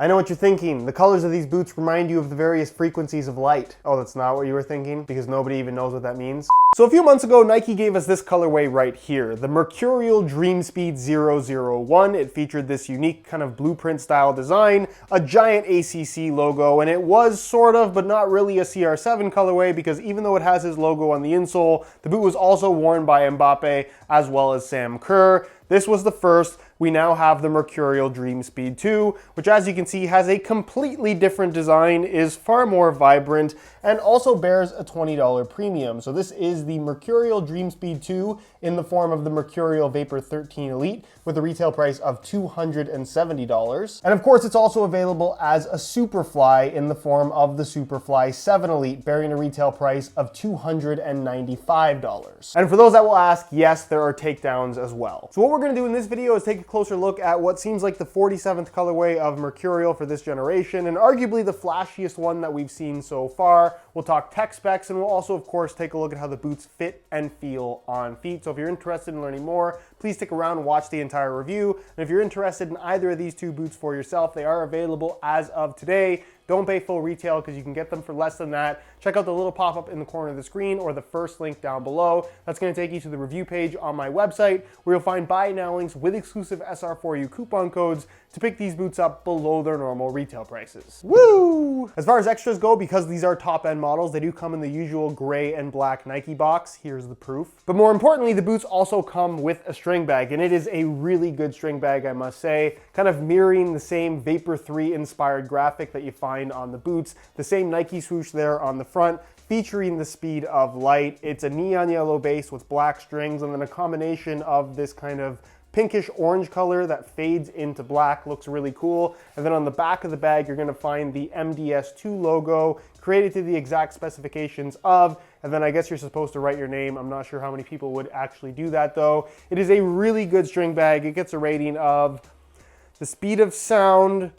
I know what you're thinking. The colors of these boots remind you of the various frequencies of light. Oh, that's not what you were thinking? Because nobody even knows what that means? So a few months ago, Nike gave us this colorway right here, the Mercurial Dream Speed 001. It featured this unique kind of blueprint style design, a giant ACC logo, and it was sort of, but not really a CR7 colorway because even though it has his logo on the insole, the boot was also worn by Mbappé as well as Sam Kerr. This was the first. We now have the Mercurial Dream Speed 2, which as you can see has a completely different design, is far more vibrant, and also bears a $20 premium. So this is the Mercurial Dream Speed 2 in the form of the Mercurial Vapor 13 Elite with a retail price of $270. And of course it's also available as a Superfly in the form of the Superfly 7 Elite, bearing a retail price of $295. And for those that will ask, yes, there are takedowns as well. So what we're going to do in this video is take a closer look at what seems like the 47th colorway of Mercurial for this generation, and arguably the flashiest one that we've seen so far. We'll talk tech specs, and we'll also, of course, take a look at how the boots fit and feel on feet. So if you're interested in learning more, please stick around and watch the entire review. And if you're interested in either of these two boots for yourself, they are available as of today. Don't pay full retail because you can get them for less than that. Check out the little pop-up in the corner of the screen or the first link down below. That's going to take you to the review page on my website where you'll find buy now links with exclusive SR4U coupon codes to pick these boots up below their normal retail prices. Woo! As far as extras go, because these are top-end models, they do come in the usual gray and black Nike box. Here's the proof. But more importantly, the boots also come with a string bag, and it is a really good string bag, I must say, kind of mirroring the same Vapor 3 inspired graphic that you find on the boots, the same Nike swoosh there on the front, featuring the speed of light. It's a neon yellow base with black strings, and then a combination of this kind of pinkish orange color that fades into black. Looks really cool. And then on the back of the bag, you're gonna find the MDS2 logo created to the exact specifications of, and then I guess you're supposed to write your name. I'm not sure how many people would actually do that though. It is a really good string bag. It gets a rating of the speed of sound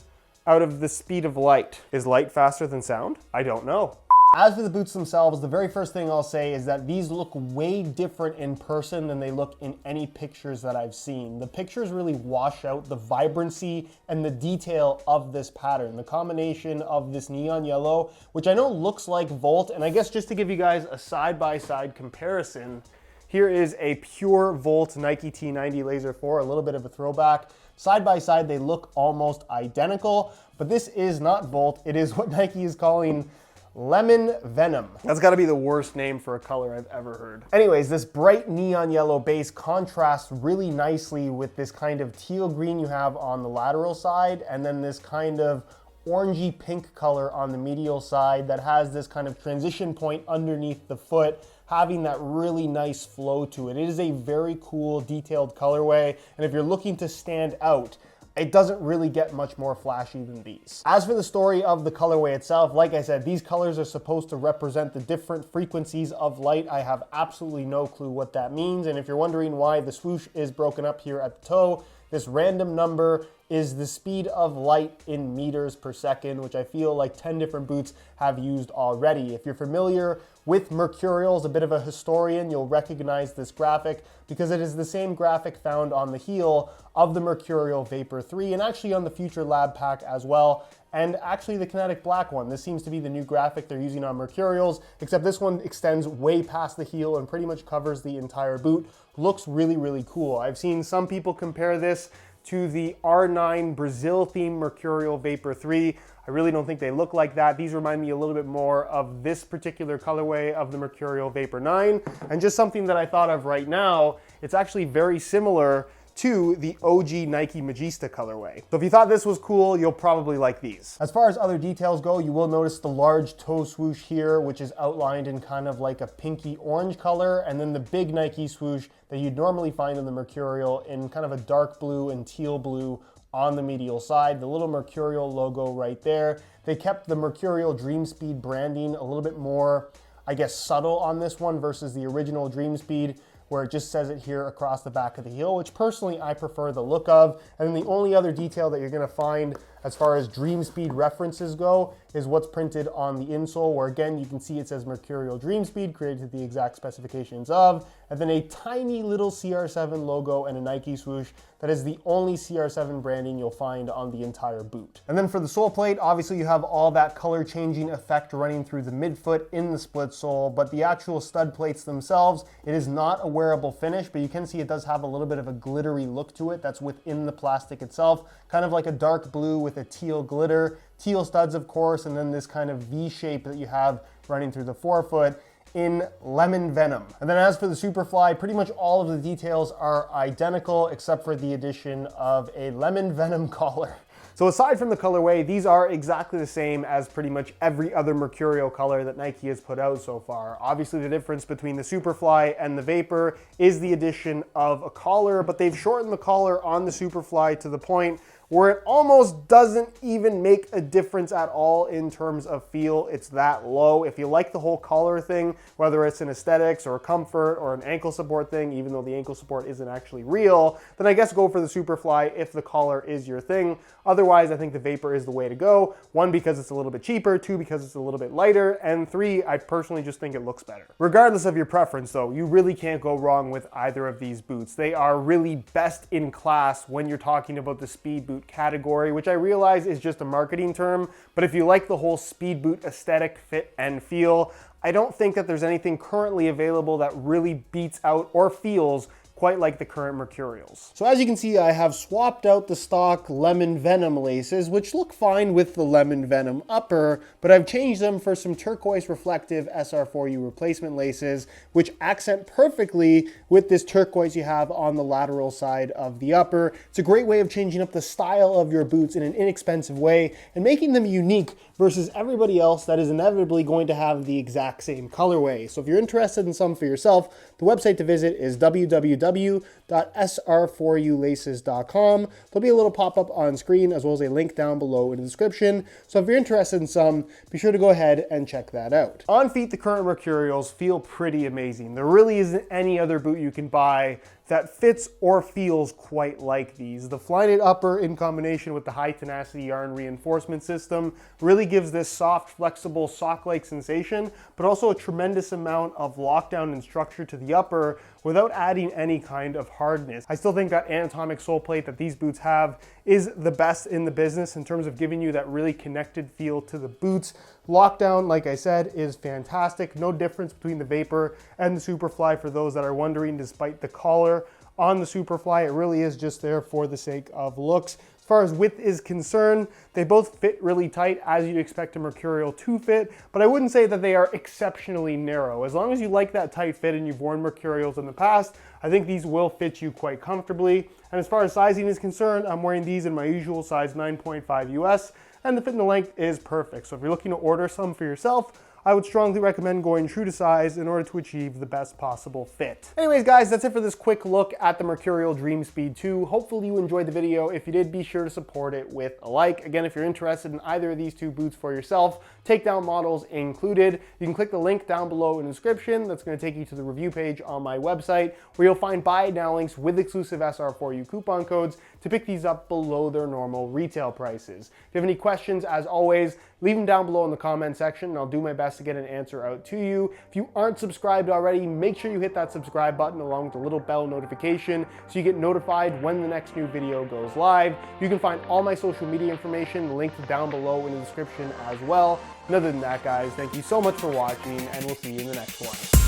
out of the speed of light. Is light faster than sound? I don't know. As for the boots themselves, the very first thing I'll say is that these look way different in person than they look in any pictures that I've seen. The pictures really wash out the vibrancy and the detail of this pattern. The combination of this neon yellow, which I know looks like Volt, and I guess just to give you guys a side-by-side comparison, here is a pure Volt Nike T90 Laser 4, a little bit of a throwback. Side by side, they look almost identical, but this is not Volt. It is what Nike is calling Lemon Venom. That's gotta be the worst name for a color I've ever heard. Anyways, this bright neon yellow base contrasts really nicely with this kind of teal green you have on the lateral side, and then this kind of orangey pink color on the medial side that has this kind of transition point underneath the foot, having that really nice flow to it. It is a very cool detailed colorway, and if you're looking to stand out, it doesn't really get much more flashy than these. As for the story of the colorway itself, like I said, these colors are supposed to represent the different frequencies of light. I have absolutely no clue what that means, and if you're wondering why the swoosh is broken up here at the toe, this random number is the speed of light in meters per second, which I feel like 10 different boots have used already. If you're familiar with Mercurials, a bit of a historian, you'll recognize this graphic because it is the same graphic found on the heel of the Mercurial Vapor 3 and actually on the Future Lab pack as well, and actually the Kinetic Black one. This seems to be the new graphic they're using on Mercurials, except this one extends way past the heel and pretty much covers the entire boot. Looks really, really cool. I've seen some people compare this to the R9 Brazil themed Mercurial Vapor 3. I really don't think they look like that. These remind me a little bit more of this particular colorway of the Mercurial Vapor 9. And just something that I thought of right now, it's actually very similar to the OG Nike Magista colorway. So if you thought this was cool, you'll probably like these. As far as other details go, you will notice the large toe swoosh here, which is outlined in kind of like a pinky orange color, and then the big Nike swoosh that you'd normally find in the Mercurial in kind of a dark blue and teal blue on the medial side. The little Mercurial logo right there. They kept the Mercurial Dream Speed branding a little bit more, I guess, subtle on this one versus the original Dream Speed, where it just says it here across the back of the heel, which personally I prefer the look of. And then the only other detail that you're gonna find as far as Dream Speed references go is what's printed on the insole, where again, you can see it says Mercurial Dream Speed, created to the exact specifications of, and then a tiny little CR7 logo and a Nike swoosh. That is the only CR7 branding you'll find on the entire boot. And then for the sole plate, obviously you have all that color changing effect running through the midfoot in the split sole, but the actual stud plates themselves, it is not a wearable finish, but you can see it does have a little bit of a glittery look to it that's within the plastic itself, kind of like a dark blue with a teal glitter, teal studs of course, and then this kind of V shape that you have running through the forefoot in lemon venom. And then as for the Superfly, pretty much all of the details are identical except for the addition of a lemon venom collar. So aside from the colorway, these are exactly the same as pretty much every other Mercurial color that Nike has put out so far. Obviously the difference between the Superfly and the Vapor is the addition of a collar, but they've shortened the collar on the Superfly to the point where it almost doesn't even make a difference at all in terms of feel. It's that low. If you like the whole collar thing, whether it's an aesthetics or a comfort or an ankle support thing, even though the ankle support isn't actually real, then I guess go for the Superfly if the collar is your thing. Otherwise, I think the Vapor is the way to go. One, because it's a little bit cheaper, two, because it's a little bit lighter, and three, I personally just think it looks better. Regardless of your preference though, you really can't go wrong with either of these boots. They are really best in class when you're talking about the speed boot category, which I realize is just a marketing term, but if you like the whole speed boot aesthetic, fit, and feel, I don't think that there's anything currently available that really beats out or feels quite like the current Mercurials. So as you can see, I have swapped out the stock lemon venom laces, which look fine with the lemon venom upper, but I've changed them for some turquoise reflective SR4U replacement laces, which accent perfectly with this turquoise you have on the lateral side of the upper. It's a great way of changing up the style of your boots in an inexpensive way and making them unique versus everybody else that is inevitably going to have the exact same colorway. So if you're interested in some for yourself, the website to visit is www.sr4ulaces.com. There'll be a little pop-up on screen as well as a link down below in the description. So if you're interested in some, be sure to go ahead and check that out. On feet, the current Mercurials feel pretty amazing. There really isn't any other boot you can buy that fits or feels quite like these. The Flyknit upper in combination with the high tenacity yarn reinforcement system really gives this soft, flexible, sock-like sensation, but also a tremendous amount of lockdown and structure to the upper without adding any kind of hardness. I still think that anatomic sole plate that these boots have is the best in the business in terms of giving you that really connected feel to the boots. Lockdown, like I said, is fantastic. No difference between the Vapor and the Superfly for those that are wondering, despite the collar on the Superfly. It really is just there for the sake of looks. As far as width is concerned, they both fit really tight as you'd expect a Mercurial to fit, but I wouldn't say that they are exceptionally narrow. As long as you like that tight fit and you've worn Mercurials in the past, I think these will fit you quite comfortably. And as far as sizing is concerned, I'm wearing these in my usual size 9.5 US, and the fit and the length is perfect. So if you're looking to order some for yourself, I would strongly recommend going true to size in order to achieve the best possible fit. Anyways, guys, that's it for this quick look at the Mercurial Dream Speed 2. Hopefully you enjoyed the video. If you did, be sure to support it with a like. Again, if you're interested in either of these two boots for yourself, takedown models included, you can click the link down below in the description. That's going to take you to the review page on my website, where you'll find buy it now links with exclusive SR4U coupon codes to pick these up below their normal retail prices. If you have any questions, as always, leave them down below in the comment section and I'll do my best to get an answer out to you. If you aren't subscribed already, make sure you hit that subscribe button along with the little bell notification so you get notified when the next new video goes live. You can find all my social media information linked down below in the description as well. And other than that, guys, thank you so much for watching, and we'll see you in the next one.